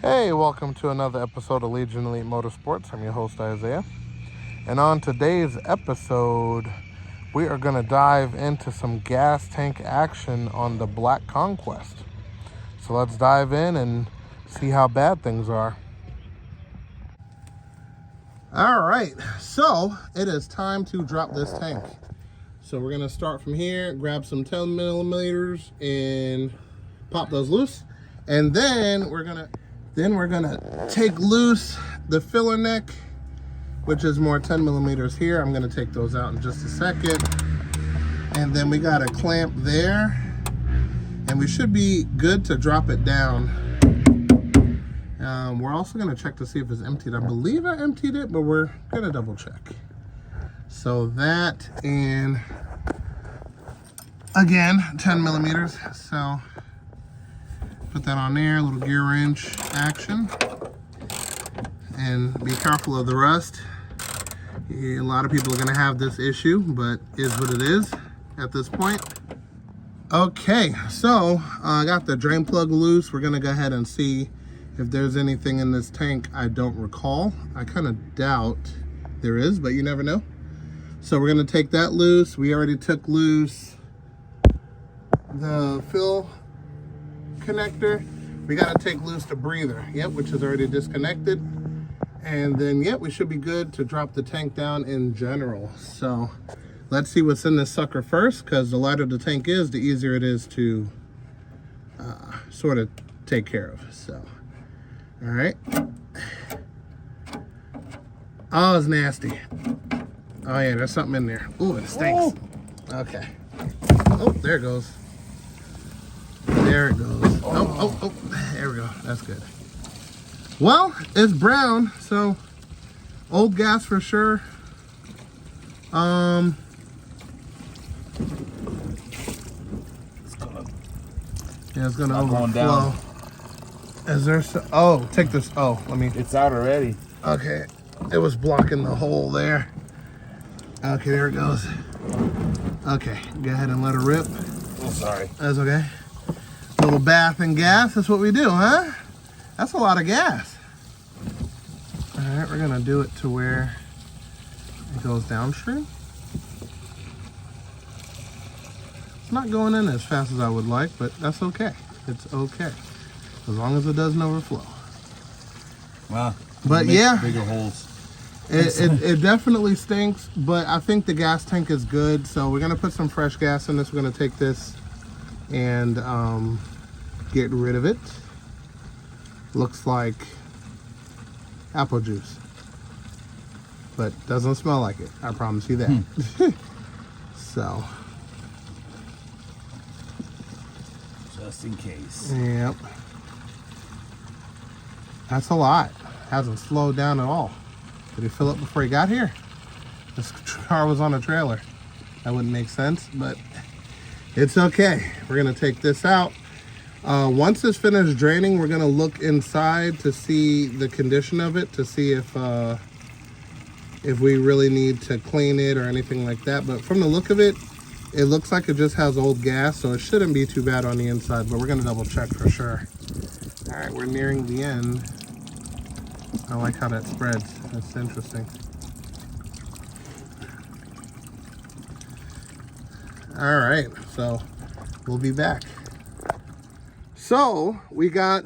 Hey, welcome to another episode of Legion Elite Motorsports. I'm your host, Isaiah. And on today's episode, we are going to dive into some gas tank action on the Black Conquest. So let's dive in and see how bad things are. All right, so it is time to drop this tank. So we're going to start from here, grab some 10 millimeters and pop those loose. And then we're gonna take loose the filler neck, which is more 10 millimeters here. I'm gonna take those out in just a second. And then we got a clamp there, and we should be good to drop it down. We're also gonna check to see if it's emptied. I believe I emptied it, but we're gonna double check. So that, and again, 10 millimeters. So put that on there, a little gear wrench action. And be careful of the rust. A lot of people are gonna have this issue, but is what it is at this point. Okay, so I got the drain plug loose. We're gonna go ahead and see if there's anything in this tank I don't recall. I kind of doubt there is, but you never know. So we're gonna take that loose. We already took loose the fill connector. We got to take loose the breather, which is already disconnected. And then we should be good to drop the tank down in general. So let's see what's in this sucker first, because the lighter the tank is, the easier it is to sort of take care of. So all right. Oh, it's nasty. Oh yeah, there's something in there. Ooh, it stinks. Okay. Oh, there it goes. There it goes. Oh, there we go. That's good. Well, it's brown, so old gas for sure. It's gonna overflow. Is there take this. Oh, let me. It's out already. Okay, it was blocking the hole there. Okay, there it goes. Okay, go ahead and let it rip. Oh, sorry. That's okay. Little bath in gas, that's what we do, huh? That's a lot of gas. All right, we're gonna do it to where it goes downstream. It's not going in as fast as I would like, but that's okay. It's okay, as long as it doesn't overflow. Wow. But yeah, bigger holes. It definitely stinks, but I think the gas tank is good. So we're gonna put some fresh gas in this. We're gonna take this and get rid of it. Looks like apple juice, but doesn't smell like it, I promise you that. So just in case. Yep, that's a lot. Hasn't slowed down at all. Did he fill up before he got here? This car was on a trailer. That wouldn't make sense, but it's okay. We're gonna take this out. Once it's finished draining, we're gonna look inside to see the condition of it, to see if we really need to clean it or anything like that. But from the look of it, it looks like it just has old gas, so it shouldn't be too bad on the inside, but we're gonna double check for sure. All right, we're nearing the end. I like how that spreads. That's interesting. All right, so we'll be back. So we got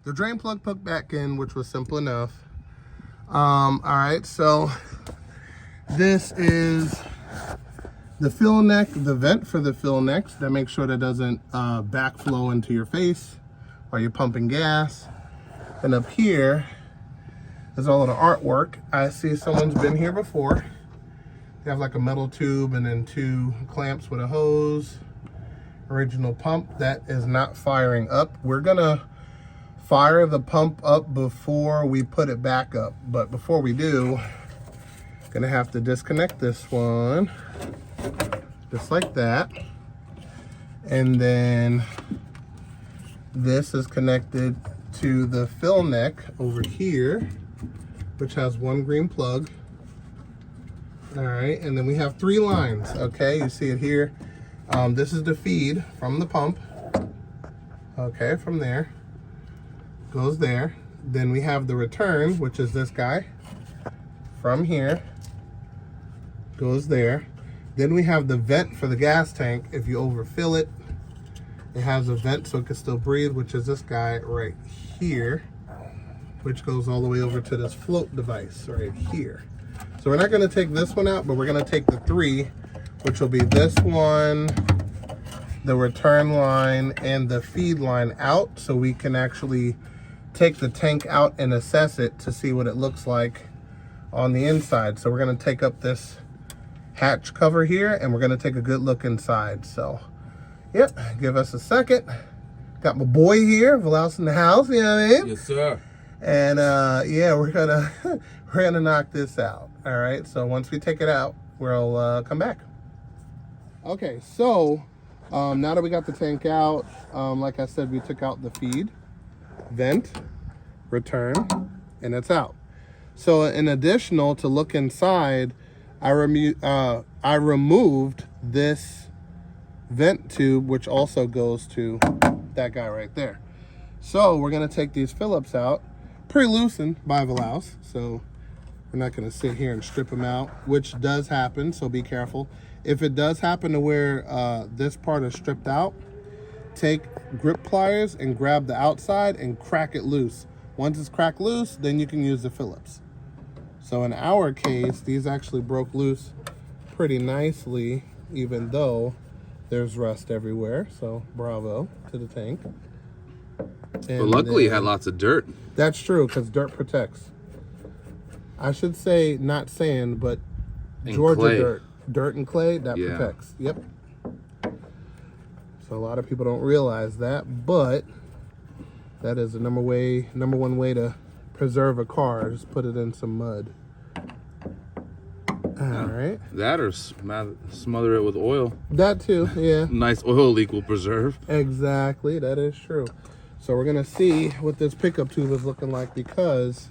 the drain plug put back in, which was simple enough. All right, so this is the fill neck, the vent for the fill necks that makes sure that doesn't backflow into your face while you're pumping gas. And up here is all of the artwork. I see someone's been here before. They have like a metal tube and then two clamps with a hose. Original pump that is not firing up. We're gonna fire the pump up before we put it back up, but before we do, gonna have to disconnect this one just like that, and then this is connected to the fill neck over here, which has one green plug. All right, and then we have 3 lines. Okay, you see it here. This is the feed from the pump. Okay, from there. goes there. Then we have the return, which is this guy. From here, goes there. Then we have the vent for the gas tank. If you overfill it, it has a vent so it can still breathe, which is this guy right here, which goes all the way over to this float device right here. So we're not going to take this one out, but we're going to take the 3, which will be this one, the return line, and the feed line out, so we can actually take the tank out and assess it to see what it looks like on the inside. So we're going to take up this hatch cover here, and we're going to take a good look inside. So yep, give us a second. Got my boy here, Valaus, in the house, you know what I mean? Yes, sir. And yeah, we're gonna knock this out. All right, so once we take it out, we'll come back. Okay, so now that we got the tank out, like I said, we took out the feed, vent, return, and it's out. So in additional to look inside, I removed this vent tube, which also goes to that guy right there. So we're gonna take these Phillips out, pre-loosened by Valaus, so we're not gonna sit here and strip them out, which does happen, so be careful. If it does happen to where this part is stripped out, take grip pliers and grab the outside and crack it loose. Once it's cracked loose, then you can use the Phillips. So in our case, these actually broke loose pretty nicely, even though there's rust everywhere. So bravo to the tank. But luckily it had lots of dirt. That's true, because dirt protects. I should say not sand, but And Georgia clay. dirt. Dirt and clay, that Yeah. protects. Yep. So a lot of people don't realize that, but that is the number one way to preserve a car. Just put it in some mud. All right. That or smother it with oil. That too, yeah. Nice oil leak will preserve. Exactly, that is true. So we're gonna see what this pickup tube is looking like, because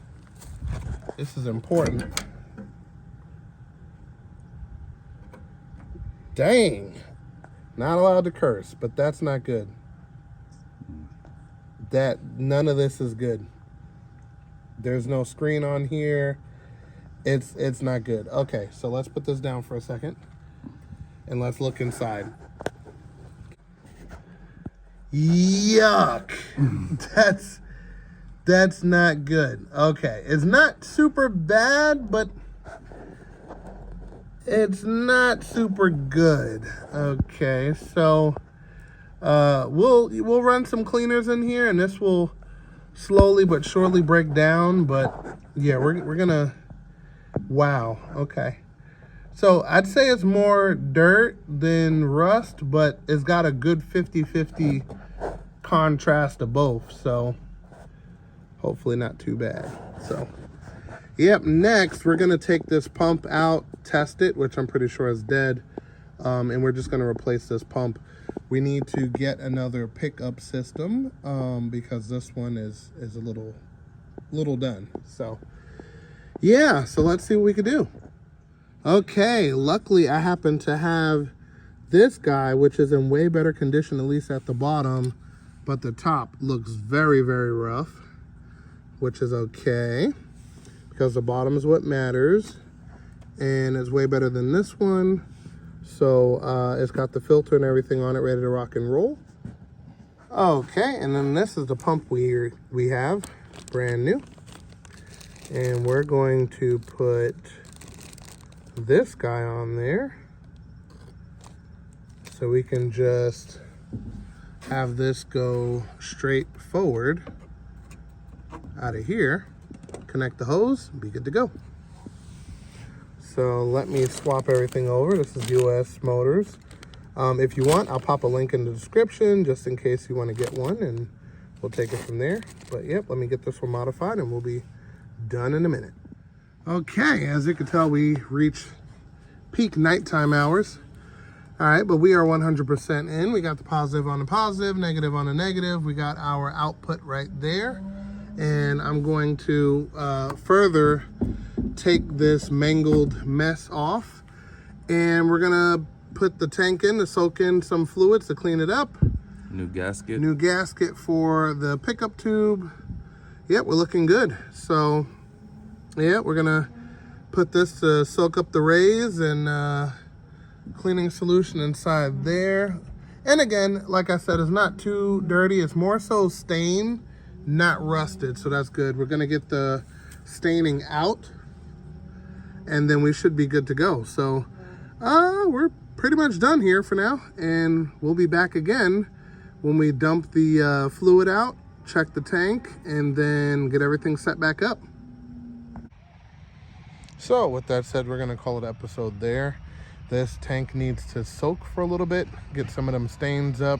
this is important. Dang, not allowed to curse, but that's not good. None of this is good. There's no screen on here. It's not good. Okay, so let's put this down for a second and let's look inside. Yuck. That's not good. Okay, it's not super bad, but it's not super good. Okay, so we'll run some cleaners in here, and this will slowly but surely break down. But yeah, we're gonna. Wow. Okay. So I'd say it's more dirt than rust, but it's got a good 50-50 contrast of both. So hopefully not too bad. So yep, next we're gonna take this pump out, test it, which I'm pretty sure is dead. And we're just gonna replace this pump. We need to get another pickup system because this one is a little done. So yeah, so let's see what we can do. Okay, luckily I happen to have this guy, which is in way better condition, at least at the bottom, but the top looks very, very rough, which is okay, because the bottom is what matters, and it's way better than this one. So it's got the filter and everything on it, ready to rock and roll. Okay, and then this is the pump we have, brand new. And we're going to put this guy on there, so we can just have this go straight forward out of here, connect the hose, be good to go. So let me swap everything over. This is US Motors. If you want, I'll pop a link in the description just in case you want to get one, and we'll take it from there. But yep, let me get this one modified and we'll be done in a minute. Okay, as you can tell, we reach peak nighttime hours. All right, but we are 100% in. We got the positive on the positive, negative on the negative. We got our output right there. And I'm going to further take this mangled mess off. And we're gonna put the tank in to soak in some fluids to clean it up. New gasket. New gasket for the pickup tube. yeah, we're looking good. So yeah, we're gonna put this to soak up the rays and cleaning solution inside there. And again, like I said, it's not too dirty. It's more so stained, not rusted. So that's good. We're gonna get the staining out and then we should be good to go. So we're pretty much done here for now, and we'll be back again when we dump the fluid out, check the tank, and then get everything set back up. So with that said, we're gonna call it episode there. This tank needs to soak for a little bit, get some of them stains up,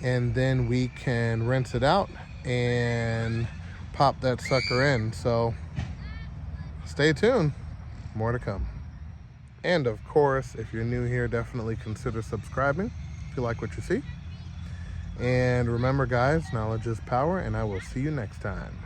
and then we can rinse it out and pop that sucker in. So stay tuned, more to come. And of course, if you're new here, definitely consider subscribing if you like what you see. And remember guys, knowledge is power, and I will see you next time.